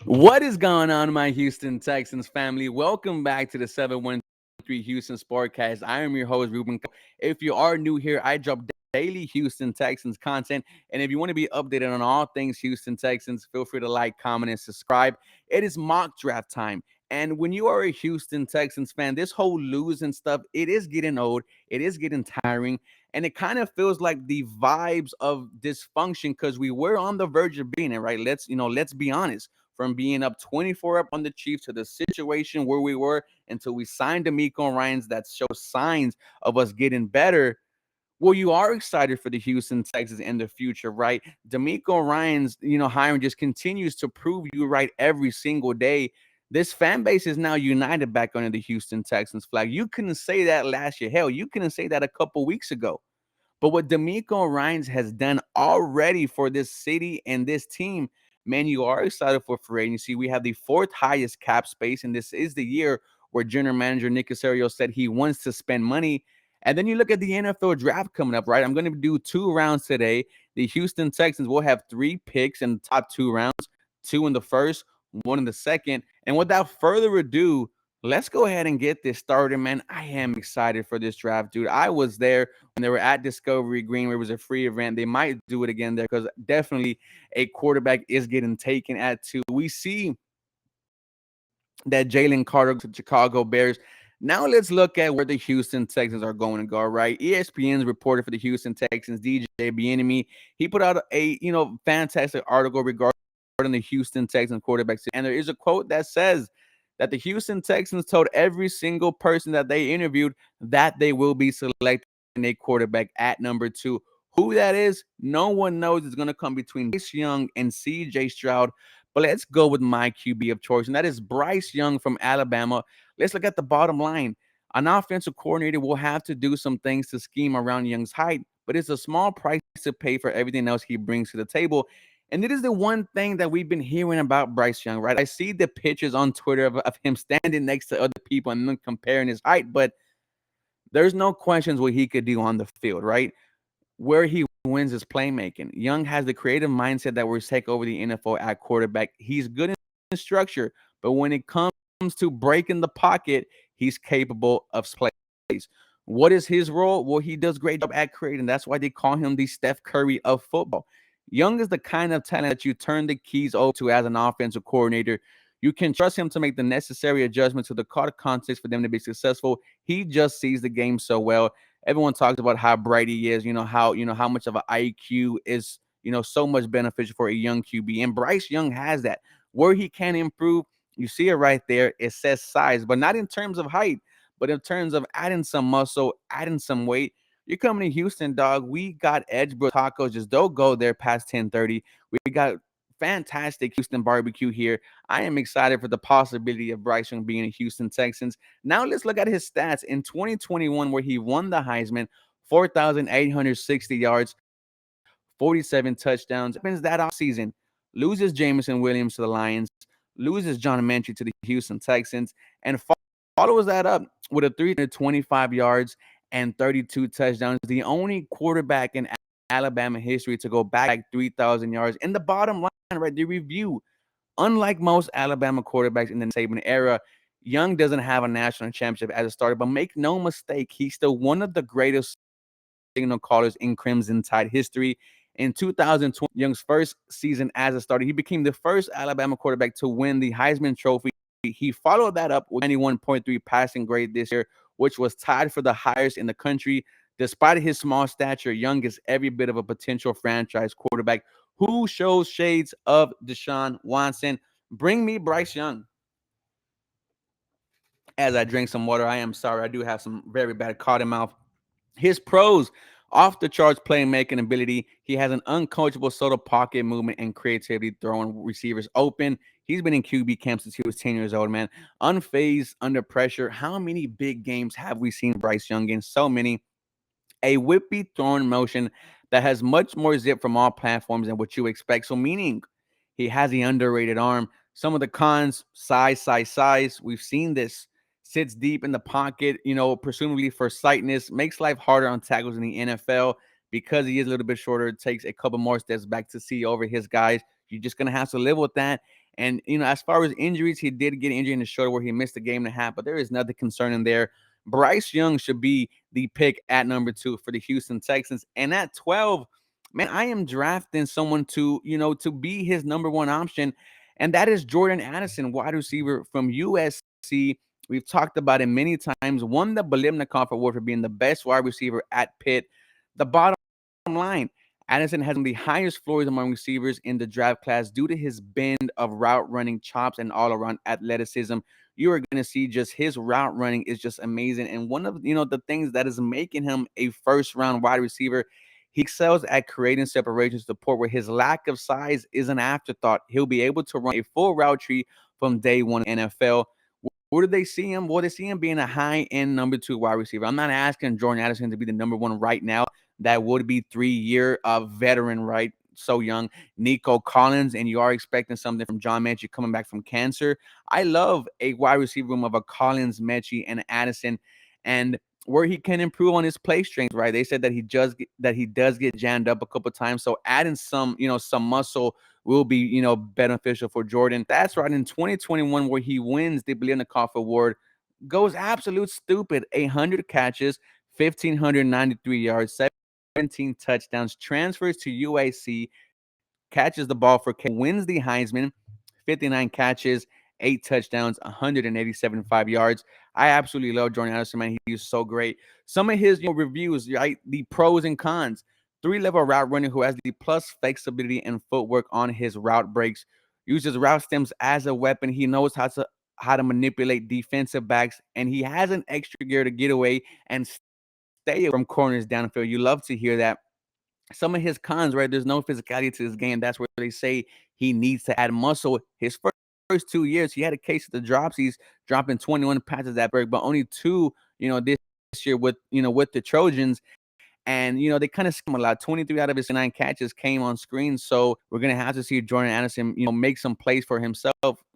What is going on, my Houston Texans family? Welcome back to the 713 Houston Sportcast. I am your host, Ruben. If you are new here, I drop daily Houston Texans content. And if you want to be updated on all things Houston Texans, feel free to like, comment, and subscribe. It is mock draft time. And when you are a Houston Texans fan, this whole losing stuff, it is getting old. It is getting tiring. And it kind of feels like the vibes of dysfunction because we were on the verge of being it, right? Let's be honest, from being up 24 up on the Chiefs to the situation where we were until we signed Demeco Ryans that shows signs of us getting better. Well, you are excited for the Houston Texans in the future, right? Demeco Ryans, hiring just continues to prove you right every single day. This fan base is now united back under the Houston Texans flag. You couldn't say that last year. Hell, you couldn't say that a couple weeks ago. But what Demeco Ryans has done already for this city and this team, man, you are excited for free agency. We have the fourth highest cap space, and this is the year where general manager Nick Caserio said he wants to spend money. And then you look at the NFL draft coming up, right? I'm going to do 2 rounds today. The Houston Texans will have 3 picks in the top 2 rounds, 2 in the first, 1 in the second. And without further ado, let's go ahead and get this started, man. I am excited for this draft, dude. I was there when they were at Discovery Green, where it was a free event. They might do it again there because definitely a quarterback is getting taken at 2. We see that Jalen Carter to Chicago Bears. Now let's look at where the Houston Texans are going to go, right? ESPN's reporter for the Houston Texans, DJ Bieniemy, he put out a fantastic article regarding the Houston Texans quarterbacks. And there is a quote that says that the Houston Texans told every single person that they interviewed that they will be selecting a quarterback at number 2. Who that is, no one knows. It's going to come between Bryce Young and CJ Stroud. But let's go with my QB of choice, and that is Bryce Young from Alabama. Let's look at the bottom line. An offensive coordinator will have to do some things to scheme around Young's height, but it's a small price to pay for everything else he brings to the table. And it is the one thing that we've been hearing about Bryce Young, right? I see the pictures on Twitter of him standing next to other people and then comparing his height, but there's no questions what he could do on the field, right? Where he wins is playmaking. Young has the creative mindset that will take over the NFL at quarterback. He's good in structure, but when it comes to breaking the pocket, he's capable of plays. What is his role? Well, he does great job at creating. That's why they call him the Steph Curry of football. Young is the kind of talent that you turn the keys over to as an offensive coordinator. You can trust him to make the necessary adjustments to the context for them to be successful. He just sees the game so well. Everyone talks about how bright he is, how much of an IQ is, so much beneficial for a young QB. And Bryce Young has that. Where he can improve, you see it right there. It says size, but not in terms of height, but in terms of adding some muscle, adding some weight. You're coming to Houston, dog. We got Edgebrook tacos. Just don't go there past 10:30. We got fantastic Houston barbecue here. I am excited for the possibility of Bryce Young being a Houston Texans. Now let's look at his stats in 2021, where he won the Heisman, 4,860 yards, 47 touchdowns. Happens that offseason, loses Jameson Williams to the Lions, loses John Mechie to the Houston Texans, and follows that up with a 325 yards and 32 touchdowns. The only quarterback in Alabama history to go back 3,000 yards. And the bottom line, right, the review, unlike most Alabama quarterbacks in the Saban era, Young doesn't have a national championship as a starter, but make no mistake, he's still one of the greatest signal callers in Crimson Tide history. In 2020, Young's first season as a starter, he became the first Alabama quarterback to win the Heisman Trophy. He followed that up with 91.3 passing grade this year, which was tied for the highest in the country. Despite his small stature, Young is every bit of a potential franchise quarterback who shows shades of Deshaun Watson. Bring me Bryce Young. As I drink some water, I am sorry. I do have some very bad cotton mouth. His pros, off the charts playmaking ability. He has an uncoachable sort of pocket movement and creativity throwing receivers open. He's been in QB camp since he was 10 years old, man. Unfazed under pressure. How many big games have we seen Bryce Young in? So many. A whippy throwing motion that has much more zip from all platforms than what you expect. So meaning he has the underrated arm. Some of the cons, size. We've seen this. Sits deep in the pocket, presumably for sightness, makes life harder on tackles in the NFL because he is a little bit shorter. It takes a couple more steps back to see over his guys. You're just going to have to live with that. And as far as injuries, he did get injured in the shoulder where he missed a game and a half, but there is nothing concerning there. Bryce Young should be the pick at number 2 for the Houston Texans. And at 12, man, I am drafting someone to be his number one option, and that is Jordan Addison, wide receiver from USC. We've talked about it many times. Won the Biletnikoff Award for being the best wide receiver at Pitt. The bottom line, Addison has one of the highest floors among receivers in the draft class due to his bend of route running chops and all around athleticism. You are going to see just his route running is just amazing. And one of the things that is making him a first round wide receiver, he excels at creating separations to the point where his lack of size is an afterthought. He'll be able to run a full route tree from day one in the NFL. Where do they see him? Well, they see him being a high-end number 2 wide receiver. I'm not asking Jordan Addison to be the number 1 right now. That would be 3-year veteran, right? So young. Nico Collins, and you are expecting something from John Mechie coming back from cancer. I love a wide receiver room of a Collins, Mechie, and Addison, and where he can improve on his play strength, right? They said that he does get jammed up a couple times. So adding some muscle will be, beneficial for Jordan. That's right. In 2021, where he wins the Biletnikoff Award, goes absolute stupid. 100 catches, 1,593 yards, 17 touchdowns, transfers to UAC, catches the ball for K, wins the Heisman, 59 catches, 8 touchdowns, 187 yards. I absolutely love Jordan Addison, man. He is so great. Some of his reviews, right? The pros and cons. 3-level route runner who has the plus flexibility and footwork on his route breaks. Uses route stems as a weapon. He knows how to manipulate defensive backs, and he has an extra gear to get away and stay from corners downfield. You love to hear that. Some of his cons, right? There's no physicality to his game. That's where they say he needs to add muscle. His first 2 years, he had a case of the drops. He's dropping 21 passes that break, but only 2, this year with the Trojans. And, they kind of skim a lot. 23 out of his 9 catches came on screen. So we're going to have to see Jordan Addison, make some plays for himself.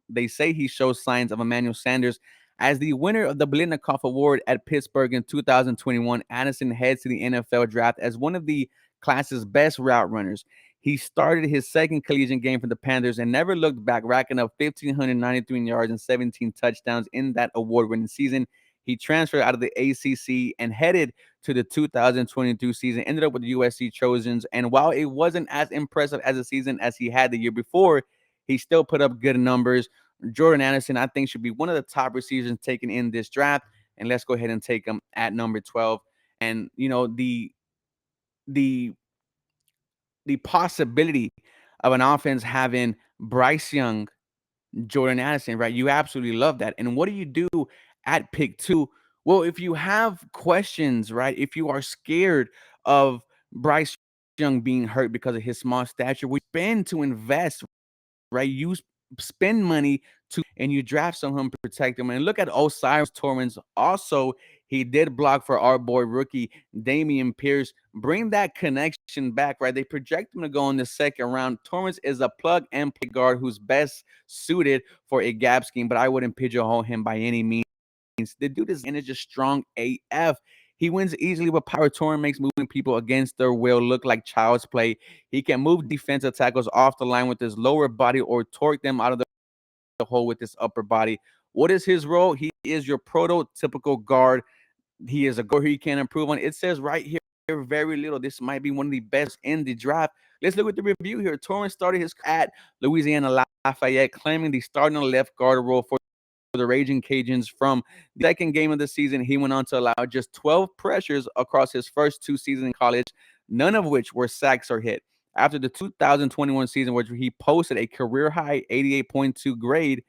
They say he shows signs of Emmanuel Sanders. As the winner of the Biletnikoff Award at Pittsburgh in 2021, Addison heads to the NFL draft as one of the class's best route runners. He started his second collegiate game for the Panthers and never looked back, racking up 1,593 yards and 17 touchdowns in that award-winning season. He transferred out of the ACC and headed to the 2022 season, ended up with the USC Trojans. And while it wasn't as impressive as a season as he had the year before, he still put up good numbers. Jordan Addison, I think, should be one of the top receivers taken in this draft. And let's go ahead and take him at number 12. And, the the possibility of an offense having Bryce Young, Jordan Addison, right? You absolutely love that. And what do you do at pick 2? Well, if you have questions, right? If you are scared of Bryce Young being hurt because of his small stature, we spend to invest, right? You spend money and you draft someone to protect him. And look at Osiris Torrance. Also, he did block for our boy rookie Damian Pierce. Bring that connection back, right? They project him to go in the second round. Torrance is a plug and play guard who's best suited for a gap scheme, but I wouldn't pigeonhole him by any means. The dude is just strong AF. He wins easily with power. Torrance makes moving people against their will look like child's play. He can move defensive tackles off the line with his lower body or torque them out of the hole with his upper body. What is his role? He is your prototypical guard. He is a guard he can improve on. It says right here very little. This might be one of the best in the draft. Let's look at the review here. Torrance started his at Louisiana Lafayette, claiming the starting left guard role for the Raging Cajuns. From the second game of the season, he went on to allow just 12 pressures across his first 2 seasons in college, none of which were sacks or hit. After the 2021 season, where he posted a career-high 88.2 grade,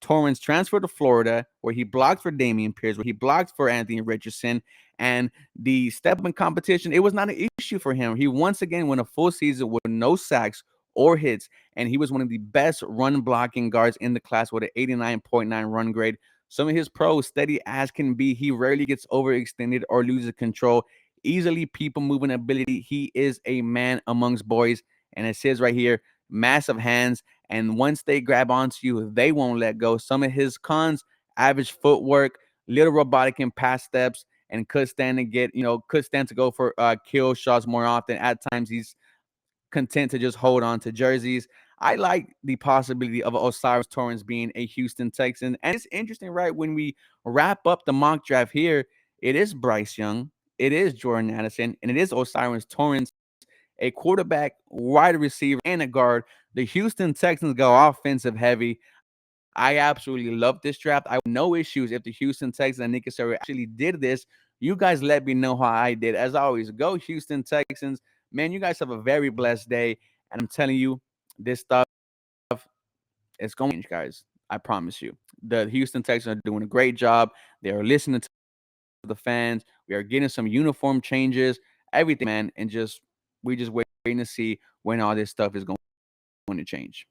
Torrance transferred to Florida, where he blocked for Damian Pierce, where he blocked for Anthony Richardson, and the step in competition, it was not an issue for him. He once again went a full season with no sacks or hits, and he was one of the best run blocking guards in the class with an 89.9 run grade. Some of his pros, steady as can be. He rarely gets overextended or loses control. Easily people moving ability. He is a man amongst boys. And it says right here, massive hands. And once they grab onto you, they won't let go. Some of his cons, average footwork, little robotic in pass steps, and could stand to go for kill shots more often. At times, he's content to just hold on to jerseys. I like the possibility of Osiris Torrance being a Houston Texan. And it's interesting, right? When we wrap up the mock draft here, it is Bryce Young, it is Jordan Addison, and it is Osiris Torrance, a quarterback, wide receiver, and a guard. The Houston Texans go offensive heavy. I absolutely love this draft. I would have no issues if the Houston Texans and Nick Casario actually did this. You guys let me know how I did. As always, go Houston Texans. Man, you guys have a very blessed day. And I'm telling you, this stuff is going to change, guys. I promise you. The Houston Texans are doing a great job. They are listening to the fans. We are getting some uniform changes, everything, man. And just we just waiting to see when all this stuff is going to change.